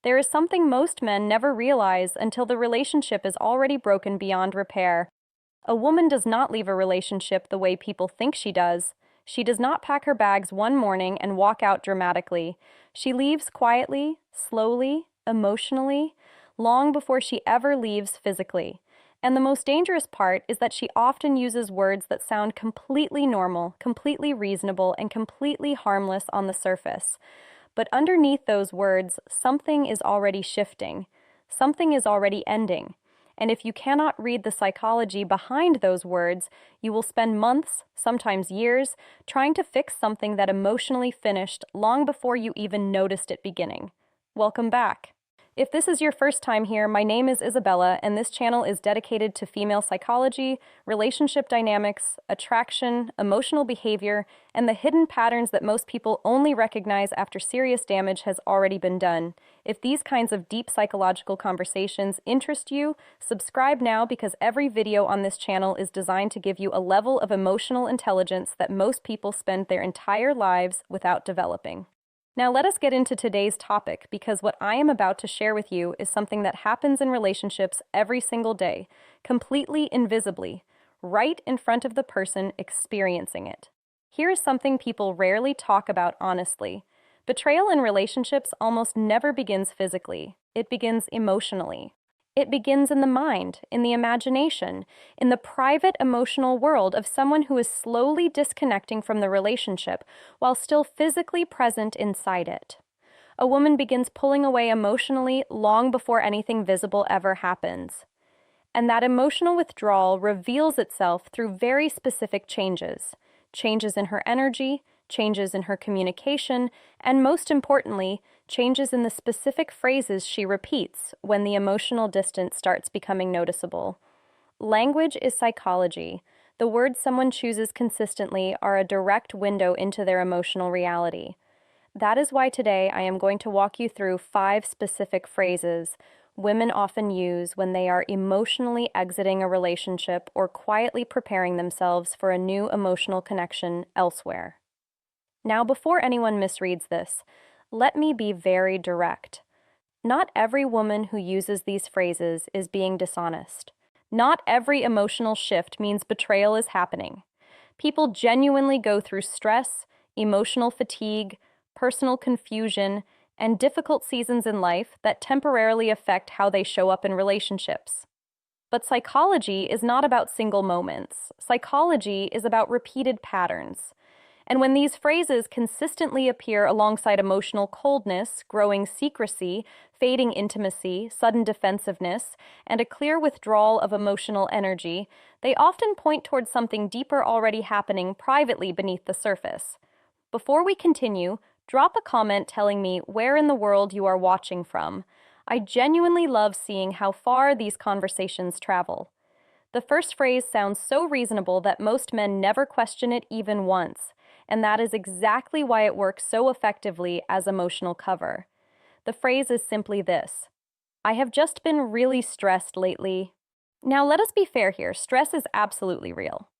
There is something most men never realize until the relationship is already broken beyond repair. A woman does not leave a relationship the way people think she does. She does not pack her bags one morning and walk out dramatically. She leaves quietly, slowly, emotionally, long before she ever leaves physically. And the most dangerous part is that she often uses words that sound completely normal, completely reasonable, and completely harmless on the surface. But underneath those words, something is already shifting. Something is already ending. And if you cannot read the psychology behind those words, you will spend months, sometimes years, trying to fix something that emotionally finished long before you even noticed it beginning. Welcome back. If this is your first time here, my name is Isabella, and this channel is dedicated to female psychology, relationship dynamics, attraction, emotional behavior, and the hidden patterns that most people only recognize after serious damage has already been done. If these kinds of deep psychological conversations interest you, subscribe now because every video on this channel is designed to give you a level of emotional intelligence that most people spend their entire lives without developing. Now let us get into today's topic because what I am about to share with you is something that happens in relationships every single day, completely invisibly, right in front of the person experiencing it. Here is something people rarely talk about honestly. Betrayal in relationships almost never begins physically. It begins emotionally. It begins in the mind, in the imagination, in the private emotional world of someone who is slowly disconnecting from the relationship while still physically present inside it. A woman begins pulling away emotionally long before anything visible ever happens. And that emotional withdrawal reveals itself through very specific changes. Changes in her energy, changes in her communication, and most importantly, changes in the specific phrases she repeats when the emotional distance starts becoming noticeable. Language is psychology. The words someone chooses consistently are a direct window into their emotional reality. That is why today I am going to walk you through 5 specific phrases women often use when they are emotionally exiting a relationship or quietly preparing themselves for a new emotional connection elsewhere. Now, before anyone misreads this, let me be very direct. Not every woman who uses these phrases is being dishonest. Not every emotional shift means betrayal is happening. People genuinely go through stress, emotional fatigue, personal confusion, and difficult seasons in life that temporarily affect how they show up in relationships. But psychology is not about single moments. Psychology is about repeated patterns. And when these phrases consistently appear alongside emotional coldness, growing secrecy, fading intimacy, sudden defensiveness, and a clear withdrawal of emotional energy, they often point towards something deeper already happening privately beneath the surface. Before we continue, drop a comment telling me where in the world you are watching from. I genuinely love seeing how far these conversations travel. The first phrase sounds so reasonable that most men never question it even once. And that is exactly why it works so effectively as emotional cover. The phrase is simply this: I have just been really stressed lately. Now, let us be fair here. Stress is absolutely real.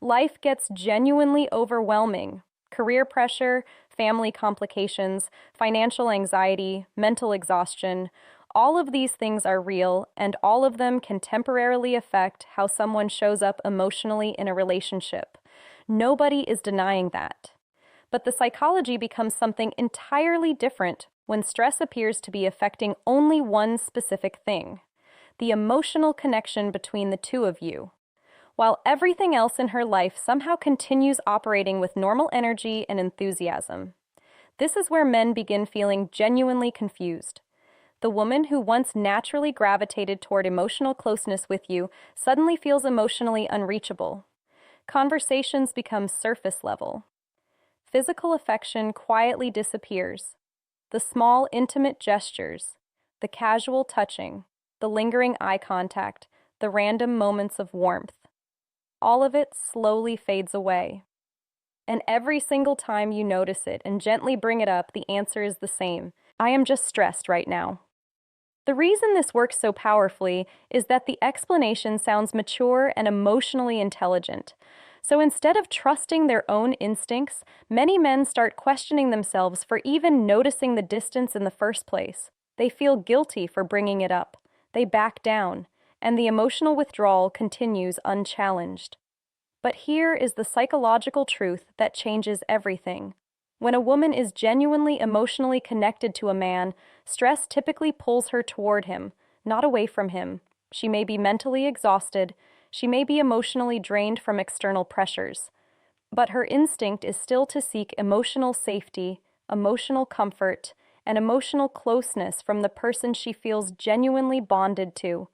Life gets genuinely overwhelming. Career pressure, family complications, financial anxiety, mental exhaustion, all of these things are real, and all of them can temporarily affect how someone shows up emotionally in a relationship. Nobody is denying that. But the psychology becomes something entirely different when stress appears to be affecting only one specific thing: the emotional connection between the two of you. While everything else in her life somehow continues operating with normal energy and enthusiasm. This is where men begin feeling genuinely confused. The woman who once naturally gravitated toward emotional closeness with you suddenly feels emotionally unreachable. Conversations become surface level. Physical affection quietly disappears. The small, intimate gestures, the casual touching, the lingering eye contact, the random moments of warmth, all of it slowly fades away. And every single time you notice it and gently bring it up, the answer is the same: I am just stressed right now. The reason this works so powerfully is that the explanation sounds mature and emotionally intelligent. So instead of trusting their own instincts, many men start questioning themselves for even noticing the distance in the first place. They feel guilty for bringing it up. They back down, and the emotional withdrawal continues unchallenged. But here is the psychological truth that changes everything. When a woman is genuinely emotionally connected to a man, stress typically pulls her toward him, not away from him. She may be mentally exhausted, she may be emotionally drained from external pressures, but her instinct is still to seek emotional safety, emotional comfort, and emotional closeness from the person she feels genuinely bonded to.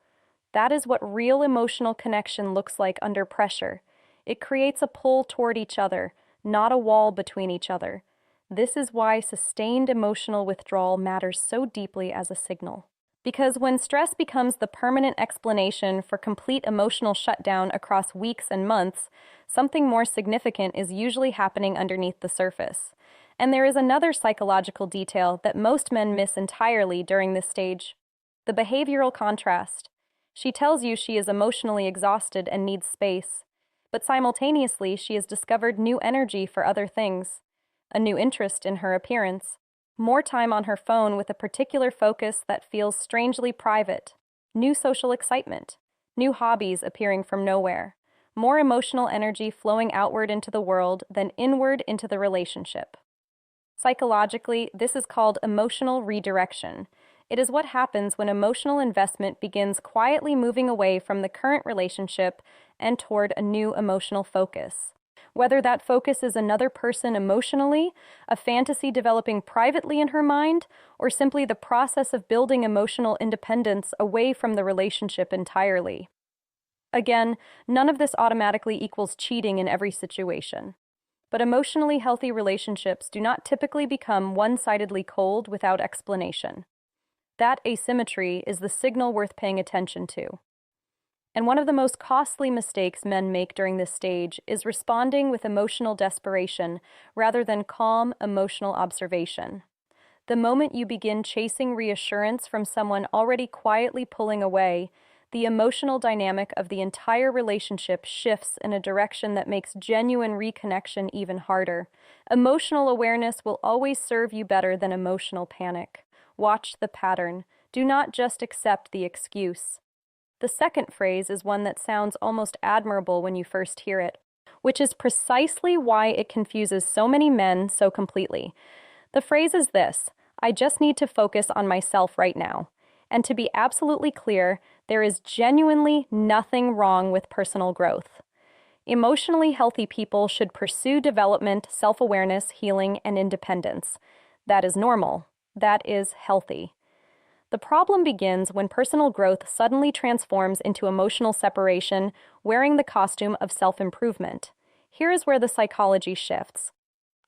That is what real emotional connection looks like under pressure. It creates a pull toward each other, not a wall between each other. This is why sustained emotional withdrawal matters so deeply as a signal. Because when stress becomes the permanent explanation for complete emotional shutdown across weeks and months, something more significant is usually happening underneath the surface. And there is another psychological detail that most men miss entirely during this stage: the behavioral contrast. She tells you she is emotionally exhausted and needs space, but simultaneously she has discovered new energy for other things, a new interest in her appearance, more time on her phone with a particular focus that feels strangely private, new social excitement, new hobbies appearing from nowhere, more emotional energy flowing outward into the world than inward into the relationship. Psychologically, this is called emotional redirection. It is what happens when emotional investment begins quietly moving away from the current relationship and toward a new emotional focus. Whether that focus is another person emotionally, a fantasy developing privately in her mind, or simply the process of building emotional independence away from the relationship entirely. Again, none of this automatically equals cheating in every situation. But emotionally healthy relationships do not typically become one-sidedly cold without explanation. That asymmetry is the signal worth paying attention to. And one of the most costly mistakes men make during this stage is responding with emotional desperation rather than calm, emotional observation. The moment you begin chasing reassurance from someone already quietly pulling away, the emotional dynamic of the entire relationship shifts in a direction that makes genuine reconnection even harder. Emotional awareness will always serve you better than emotional panic. Watch the pattern. Do not just accept the excuse. The second phrase is one that sounds almost admirable when you first hear it, which is precisely why it confuses so many men so completely. The phrase is this: I just need to focus on myself right now. And to be absolutely clear, there is genuinely nothing wrong with personal growth. Emotionally healthy people should pursue development, self-awareness, healing, and independence. That is normal. That is healthy. The problem begins when personal growth suddenly transforms into emotional separation, wearing the costume of self-improvement. Here is where the psychology shifts.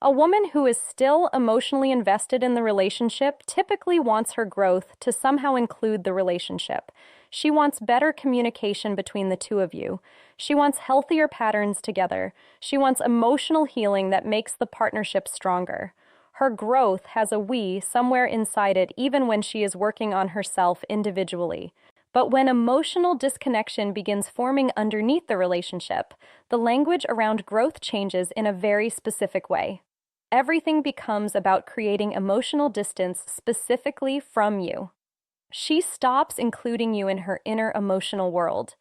A woman who is still emotionally invested in the relationship typically wants her growth to somehow include the relationship. She wants better communication between the two of you. She wants healthier patterns together. She wants emotional healing that makes the partnership stronger. Her growth has a we somewhere inside it, even when she is working on herself individually. But when emotional disconnection begins forming underneath the relationship, the language around growth changes in a very specific way. Everything becomes about creating emotional distance specifically from you. She stops including you in her inner emotional world.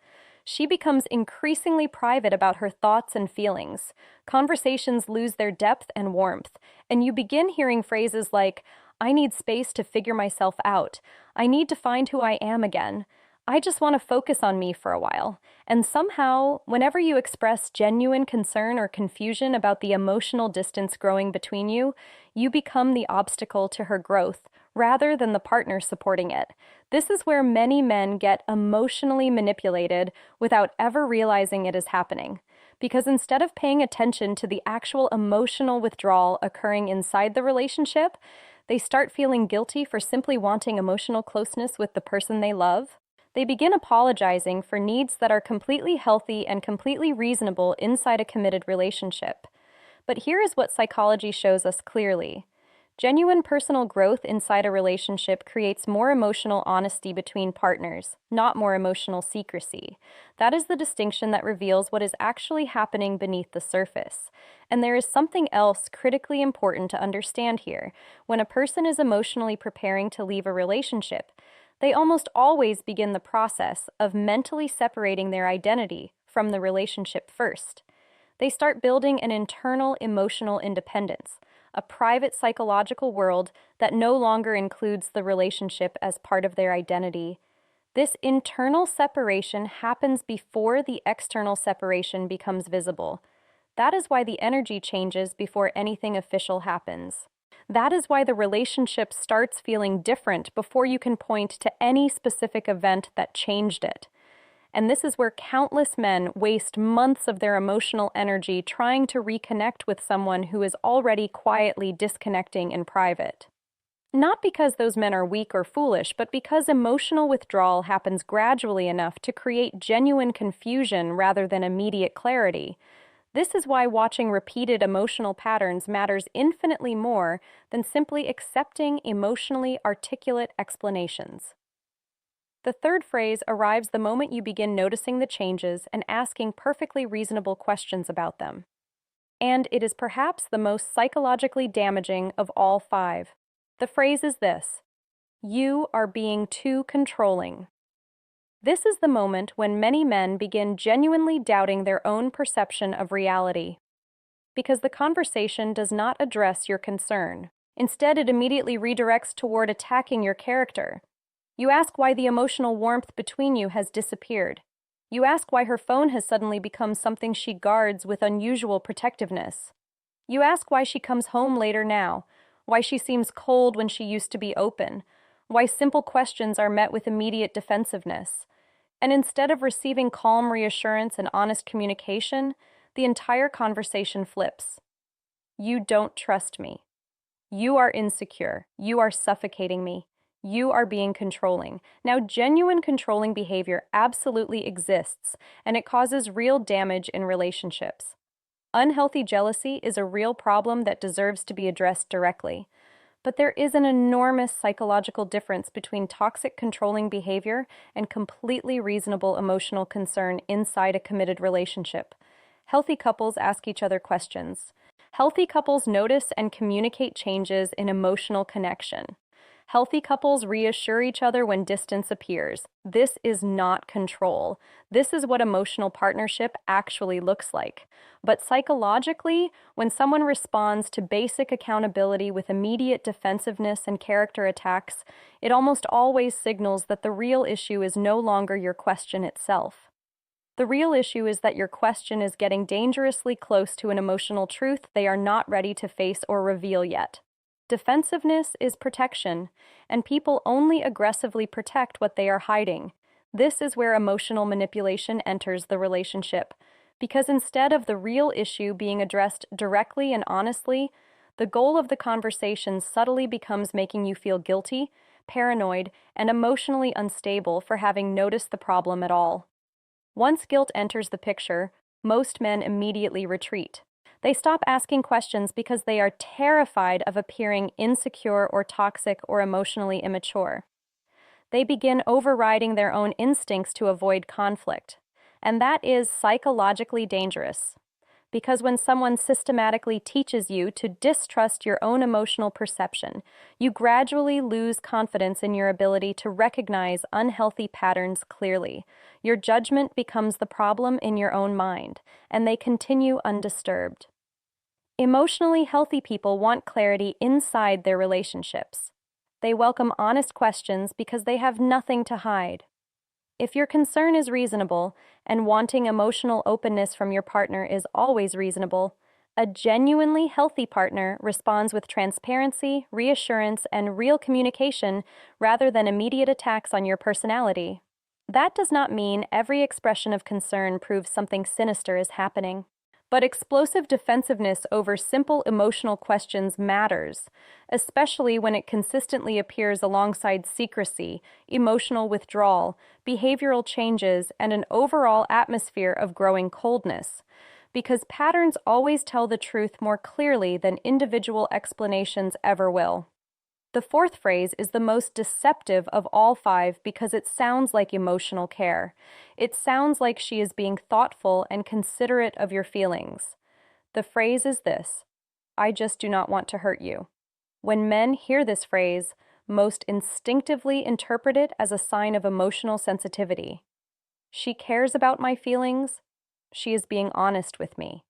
She becomes increasingly private about her thoughts and feelings. Conversations lose their depth and warmth, and you begin hearing phrases like, I need space to figure myself out. I need to find who I am again. I just want to focus on me for a while. And somehow, whenever you express genuine concern or confusion about the emotional distance growing between you, you become the obstacle to her growth, rather than the partner supporting it. This is where many men get emotionally manipulated without ever realizing it is happening. Because instead of paying attention to the actual emotional withdrawal occurring inside the relationship, they start feeling guilty for simply wanting emotional closeness with the person they love. They begin apologizing for needs that are completely healthy and completely reasonable inside a committed relationship. But here is what psychology shows us clearly. Genuine personal growth inside a relationship creates more emotional honesty between partners, not more emotional secrecy. That is the distinction that reveals what is actually happening beneath the surface. And there is something else critically important to understand here. When a person is emotionally preparing to leave a relationship, they almost always begin the process of mentally separating their identity from the relationship first. They start building an internal emotional independence, a private psychological world that no longer includes the relationship as part of their identity. This internal separation happens before the external separation becomes visible. That is why the energy changes before anything official happens. That is why the relationship starts feeling different before you can point to any specific event that changed it. And this is where countless men waste months of their emotional energy trying to reconnect with someone who is already quietly disconnecting in private. Not because those men are weak or foolish, but because emotional withdrawal happens gradually enough to create genuine confusion rather than immediate clarity. This is why watching repeated emotional patterns matters infinitely more than simply accepting emotionally articulate explanations. The third phrase arrives the moment you begin noticing the changes and asking perfectly reasonable questions about them. And it is perhaps the most psychologically damaging of all five. The phrase is this: "You are being too controlling." This is the moment when many men begin genuinely doubting their own perception of reality. Because the conversation does not address your concern. Instead, it immediately redirects toward attacking your character. You ask why the emotional warmth between you has disappeared. You ask why her phone has suddenly become something she guards with unusual protectiveness. You ask why she comes home later now, why she seems cold when she used to be open, why simple questions are met with immediate defensiveness. And instead of receiving calm reassurance and honest communication, the entire conversation flips. You don't trust me. You are insecure. You are suffocating me. You are being controlling. Now, genuine controlling behavior absolutely exists, and it causes real damage in relationships. Unhealthy jealousy is a real problem that deserves to be addressed directly. But there is an enormous psychological difference between toxic controlling behavior and completely reasonable emotional concern inside a committed relationship. Healthy couples ask each other questions. Healthy couples notice and communicate changes in emotional connection. Healthy couples reassure each other when distance appears. This is not control. This is what emotional partnership actually looks like. But psychologically, when someone responds to basic accountability with immediate defensiveness and character attacks, it almost always signals that the real issue is no longer your question itself. The real issue is that your question is getting dangerously close to an emotional truth they are not ready to face or reveal yet. Defensiveness is protection, and people only aggressively protect what they are hiding. This is where emotional manipulation enters the relationship, because instead of the real issue being addressed directly and honestly, the goal of the conversation subtly becomes making you feel guilty, paranoid, and emotionally unstable for having noticed the problem at all. Once guilt enters the picture, most men immediately retreat. They stop asking questions because they are terrified of appearing insecure or toxic or emotionally immature. They begin overriding their own instincts to avoid conflict. And that is psychologically dangerous. Because when someone systematically teaches you to distrust your own emotional perception, you gradually lose confidence in your ability to recognize unhealthy patterns clearly. Your judgment becomes the problem in your own mind, and they continue undisturbed. Emotionally healthy people want clarity inside their relationships. They welcome honest questions because they have nothing to hide. If your concern is reasonable, and wanting emotional openness from your partner is always reasonable, a genuinely healthy partner responds with transparency, reassurance, and real communication rather than immediate attacks on your personality. That does not mean every expression of concern proves something sinister is happening. But explosive defensiveness over simple emotional questions matters, especially when it consistently appears alongside secrecy, emotional withdrawal, behavioral changes, and an overall atmosphere of growing coldness. because patterns always tell the truth more clearly than individual explanations ever will. The fourth phrase is the most deceptive of all five because it sounds like emotional care. It sounds like she is being thoughtful and considerate of your feelings. The phrase is this: I just do not want to hurt you. When men hear this phrase, most instinctively interpret it as a sign of emotional sensitivity. She cares about my feelings. She is being honest with me.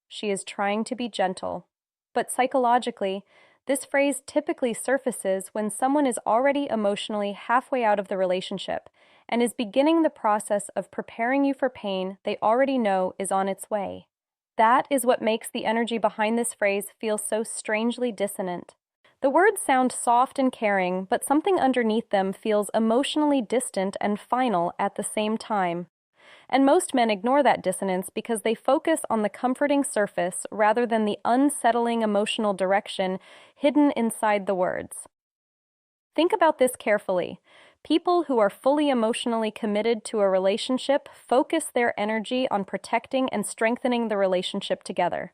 She is trying to be gentle. But psychologically, this phrase typically surfaces when someone is already emotionally halfway out of the relationship and is beginning the process of preparing you for pain they already know is on its way. That is what makes the energy behind this phrase feel so strangely dissonant. The words sound soft and caring, but something underneath them feels emotionally distant and final at the same time. And most men ignore that dissonance because they focus on the comforting surface rather than the unsettling emotional direction hidden inside the words. Think about this carefully. People who are fully emotionally committed to a relationship focus their energy on protecting and strengthening the relationship together.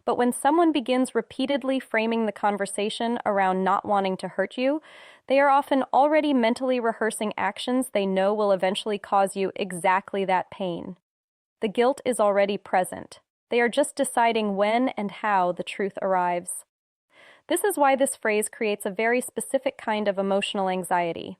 But when someone begins repeatedly framing the conversation around not wanting to hurt you, they are often already mentally rehearsing actions they know will eventually cause you exactly that pain. The guilt is already present. They are just deciding when and how the truth arrives. This is why this phrase creates a very specific kind of emotional anxiety.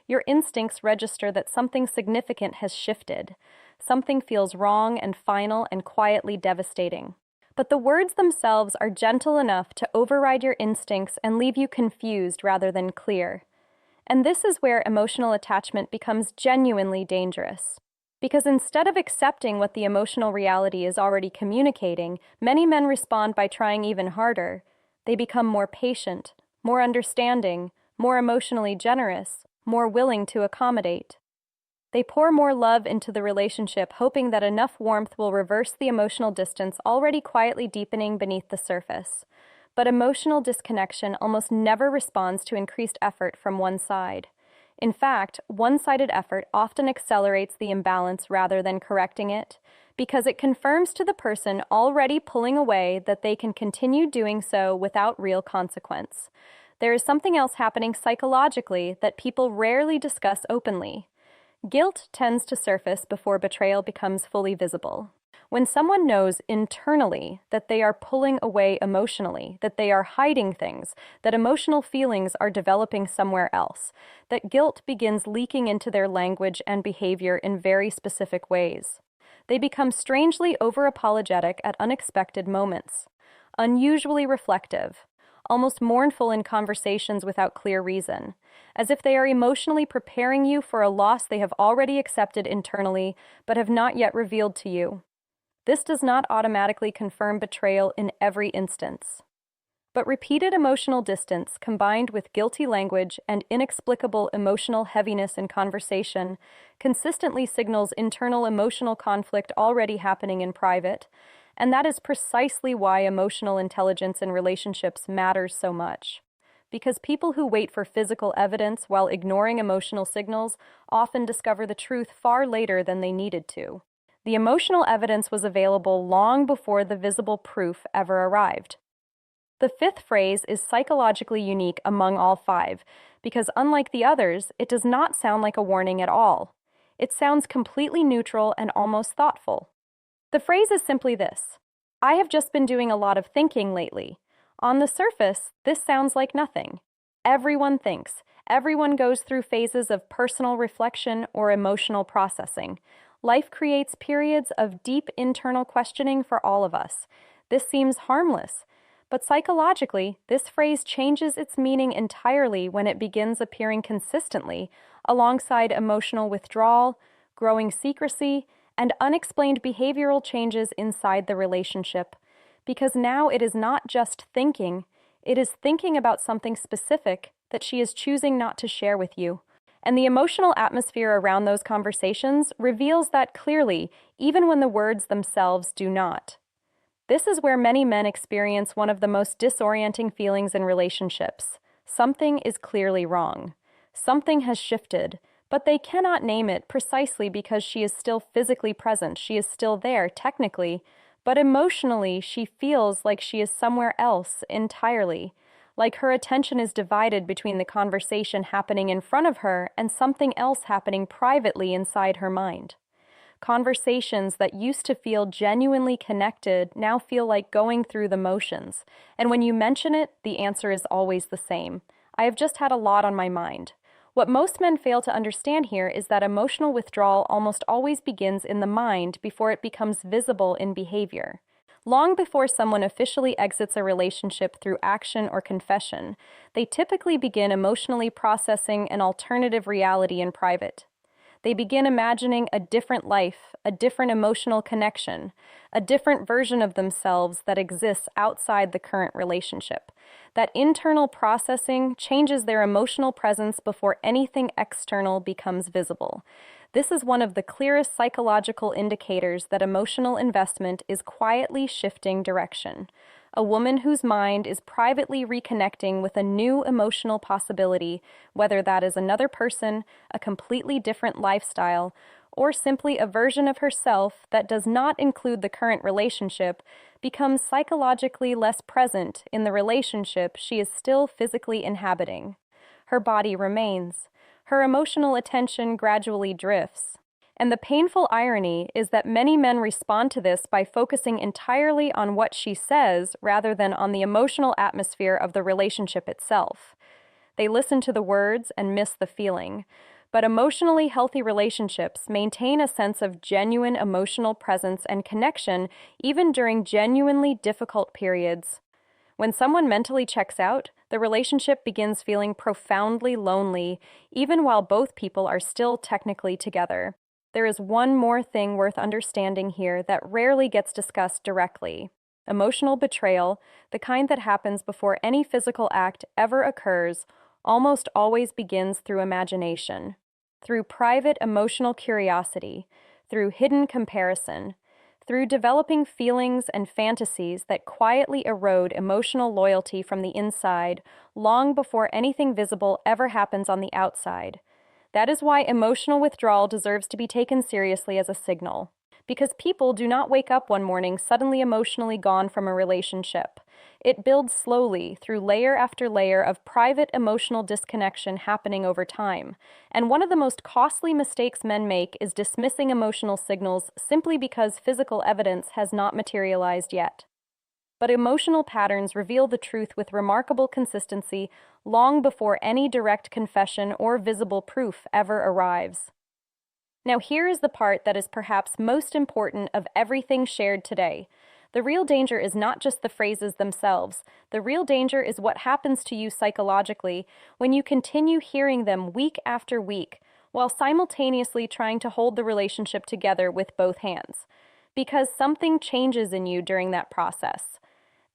Your instincts register that something significant has shifted. Something feels wrong and final and quietly devastating. But the words themselves are gentle enough to override your instincts and leave you confused rather than clear. And this is where emotional attachment becomes genuinely dangerous. Because instead of accepting what the emotional reality is already communicating, many men respond by trying even harder. They become more patient, more understanding, more emotionally generous, more willing to accommodate. They pour more love into the relationship, hoping that enough warmth will reverse the emotional distance already quietly deepening beneath the surface. But emotional disconnection almost never responds to increased effort from one side. In fact, one-sided effort often accelerates the imbalance rather than correcting it, because it confirms to the person already pulling away that they can continue doing so without real consequence. There is something else happening psychologically that people rarely discuss openly. Guilt tends to surface before betrayal becomes fully visible. When someone knows internally that they are pulling away emotionally, that they are hiding things, that emotional feelings are developing somewhere else, that guilt begins leaking into their language and behavior in very specific ways. They become strangely over-apologetic at unexpected moments, unusually reflective, almost mournful in conversations without clear reason, as if they are emotionally preparing you for a loss they have already accepted internally but have not yet revealed to you. This does not automatically confirm betrayal in every instance. But repeated emotional distance combined with guilty language and inexplicable emotional heaviness in conversation consistently signals internal emotional conflict already happening in private, and that is precisely why emotional intelligence in relationships matters so much. Because people who wait for physical evidence while ignoring emotional signals often discover the truth far later than they needed to. The emotional evidence was available long before the visible proof ever arrived. The fifth phrase is psychologically unique among all five, because unlike the others, it does not sound like a warning at all. It sounds completely neutral and almost thoughtful. The phrase is simply this: I have just been doing a lot of thinking lately. On the surface, this sounds like nothing. Everyone thinks. Everyone goes through phases of personal reflection or emotional processing. Life creates periods of deep internal questioning for all of us. This seems harmless, but psychologically, this phrase changes its meaning entirely when it begins appearing consistently alongside emotional withdrawal, growing secrecy, and unexplained behavioral changes inside the relationship. Because now it is not just thinking, it is thinking about something specific that she is choosing not to share with you. And the emotional atmosphere around those conversations reveals that clearly, even when the words themselves do not. This is where many men experience one of the most disorienting feelings in relationships. Something is clearly wrong. Something has shifted, but they cannot name it precisely because she is still physically present. She is still there, technically, But emotionally, she feels like she is somewhere else entirely, like her attention is divided between the conversation happening in front of her and something else happening privately inside her mind. Conversations that used to feel genuinely connected now feel like going through the motions, and when you mention it, the answer is always the same. I have just had a lot on my mind. What most men fail to understand here is that emotional withdrawal almost always begins in the mind before it becomes visible in behavior. Long before someone officially exits a relationship through action or confession, they typically begin emotionally processing an alternative reality in private. They begin imagining a different life, a different emotional connection, a different version of themselves that exists outside the current relationship. That internal processing changes their emotional presence before anything external becomes visible. This is one of the clearest psychological indicators that emotional investment is quietly shifting direction. A woman whose mind is privately reconnecting with a new emotional possibility, whether that is another person, a completely different lifestyle, or simply a version of herself that does not include the current relationship, becomes psychologically less present in the relationship she is still physically inhabiting. Her body remains. Her emotional attention gradually drifts. And the painful irony is that many men respond to this by focusing entirely on what she says rather than on the emotional atmosphere of the relationship itself. They listen to the words and miss the feeling. But emotionally healthy relationships maintain a sense of genuine emotional presence and connection even during genuinely difficult periods. When someone mentally checks out, the relationship begins feeling profoundly lonely, even while both people are still technically together. There is one more thing worth understanding here that rarely gets discussed directly. Emotional betrayal, the kind that happens before any physical act ever occurs, almost always begins through imagination, through private emotional curiosity, through hidden comparison, through developing feelings and fantasies that quietly erode emotional loyalty from the inside long before anything visible ever happens on the outside. That is why emotional withdrawal deserves to be taken seriously as a signal. Because people do not wake up one morning suddenly emotionally gone from a relationship. It builds slowly through layer after layer of private emotional disconnection happening over time. And one of the most costly mistakes men make is dismissing emotional signals simply because physical evidence has not materialized yet. But emotional patterns reveal the truth with remarkable consistency long before any direct confession or visible proof ever arrives. Now, here is the part that is perhaps most important of everything shared today. The real danger is not just the phrases themselves. The real danger is what happens to you psychologically when you continue hearing them week after week, while simultaneously trying to hold the relationship together with both hands. Because something changes in you during that process.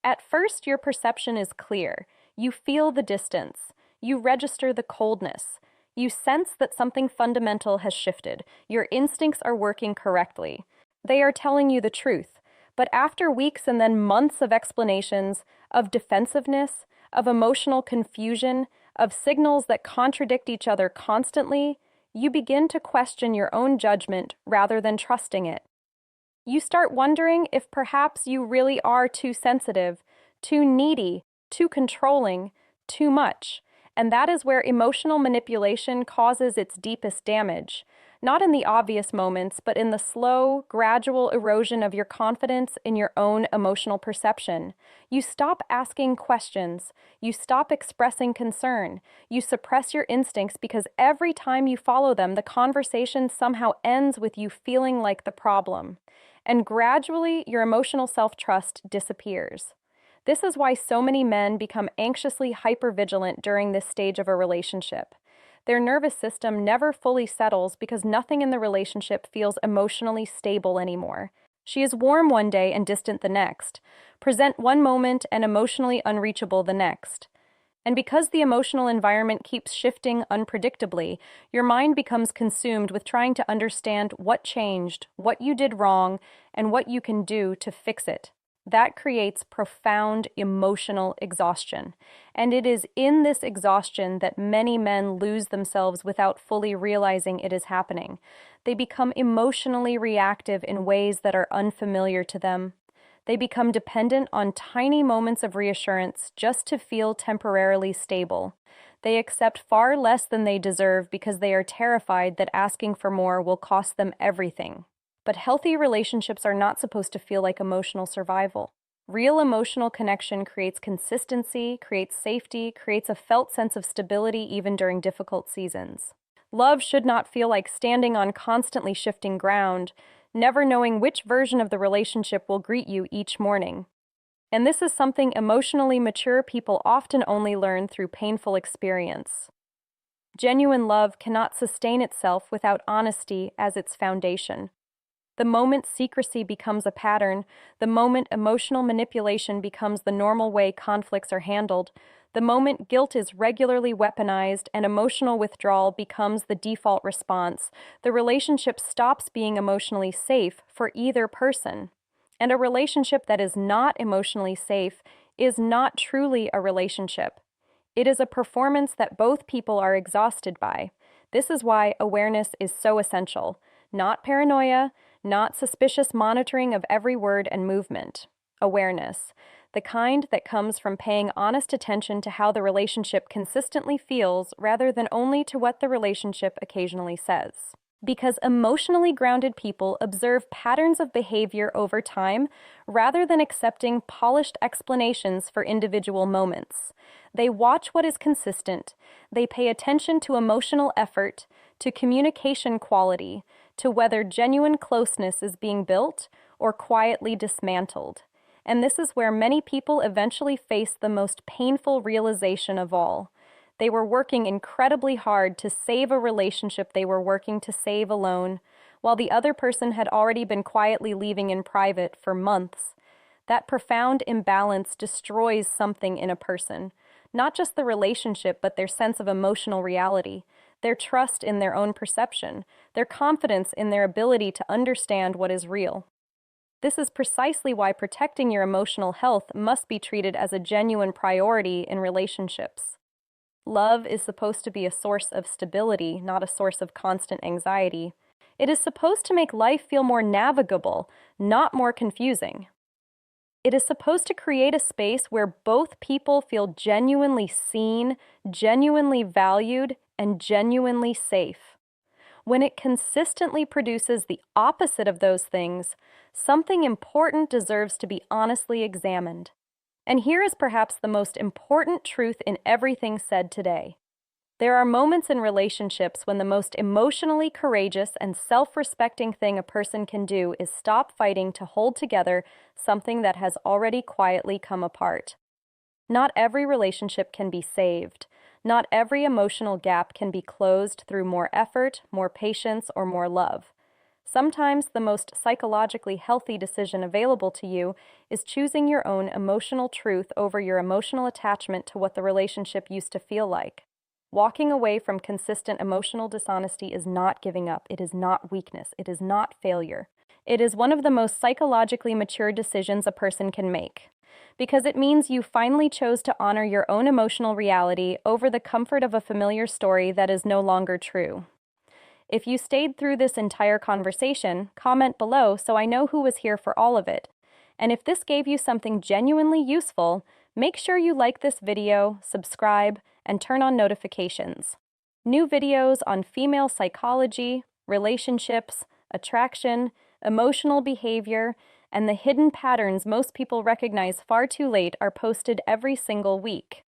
At first, your perception is clear. You feel the distance. You register the coldness. You sense that something fundamental has shifted. Your instincts are working correctly. They are telling you the truth. But after weeks and then months of explanations, of defensiveness, of emotional confusion, of signals that contradict each other constantly, you begin to question your own judgment rather than trusting it. You start wondering if perhaps you really are too sensitive, too needy, too controlling, too much. And that is where emotional manipulation causes its deepest damage. Not in the obvious moments, but in the slow, gradual erosion of your confidence in your own emotional perception. You stop asking questions. You stop expressing concern. You suppress your instincts because every time you follow them, the conversation somehow ends with you feeling like the problem. And gradually, your emotional self-trust disappears. This is why so many men become anxiously hypervigilant during this stage of a relationship. Their nervous system never fully settles because nothing in the relationship feels emotionally stable anymore. She is warm one day and distant the next, present one moment and emotionally unreachable the next. And because the emotional environment keeps shifting unpredictably, your mind becomes consumed with trying to understand what changed, what you did wrong, and what you can do to fix it. That creates profound emotional exhaustion. And it is in this exhaustion that many men lose themselves without fully realizing it is happening. They become emotionally reactive in ways that are unfamiliar to them. They become dependent on tiny moments of reassurance just to feel temporarily stable. They accept far less than they deserve because they are terrified that asking for more will cost them everything. But healthy relationships are not supposed to feel like emotional survival. Real emotional connection creates consistency, creates safety, creates a felt sense of stability even during difficult seasons. Love should not feel like standing on constantly shifting ground, never knowing which version of the relationship will greet you each morning. And this is something emotionally mature people often only learn through painful experience. Genuine love cannot sustain itself without honesty as its foundation. The moment secrecy becomes a pattern, the moment emotional manipulation becomes the normal way conflicts are handled, the moment guilt is regularly weaponized and emotional withdrawal becomes the default response, the relationship stops being emotionally safe for either person. And a relationship that is not emotionally safe is not truly a relationship. It is a performance that both people are exhausted by. This is why awareness is so essential. Not paranoia, not suspicious monitoring of every word and movement. Awareness, the kind that comes from paying honest attention to how the relationship consistently feels rather than only to what the relationship occasionally says. Because emotionally grounded people observe patterns of behavior over time rather than accepting polished explanations for individual moments. They watch what is consistent. They pay attention to emotional effort, to communication quality, to whether genuine closeness is being built or quietly dismantled. And this is where many people eventually face the most painful realization of all. They were working incredibly hard to save a relationship they were working to save alone, while the other person had already been quietly leaving in private for months. That profound imbalance destroys something in a person, not just the relationship, but their sense of emotional reality, their trust in their own perception, their confidence in their ability to understand what is real. This is precisely why protecting your emotional health must be treated as a genuine priority in relationships. Love is supposed to be a source of stability, not a source of constant anxiety. It is supposed to make life feel more navigable, not more confusing. It is supposed to create a space where both people feel genuinely seen, genuinely valued, and genuinely safe. When it consistently produces the opposite of those things, something important deserves to be honestly examined. And here is perhaps the most important truth in everything said today. There are moments in relationships when the most emotionally courageous and self-respecting thing a person can do is stop fighting to hold together something that has already quietly come apart. Not every relationship can be saved. Not every emotional gap can be closed through more effort, more patience, or more love. Sometimes the most psychologically healthy decision available to you is choosing your own emotional truth over your emotional attachment to what the relationship used to feel like. Walking away from consistent emotional dishonesty is not giving up. It is not weakness. It is not failure. It is one of the most psychologically mature decisions a person can make, because it means you finally chose to honor your own emotional reality over the comfort of a familiar story that is no longer true. If you stayed through this entire conversation, comment below so I know who was here for all of it. And if this gave you something genuinely useful, make sure you like this video, subscribe, and turn on notifications. New videos on female psychology, relationships, attraction, emotional behavior, and the hidden patterns most people recognize far too late are posted every single week.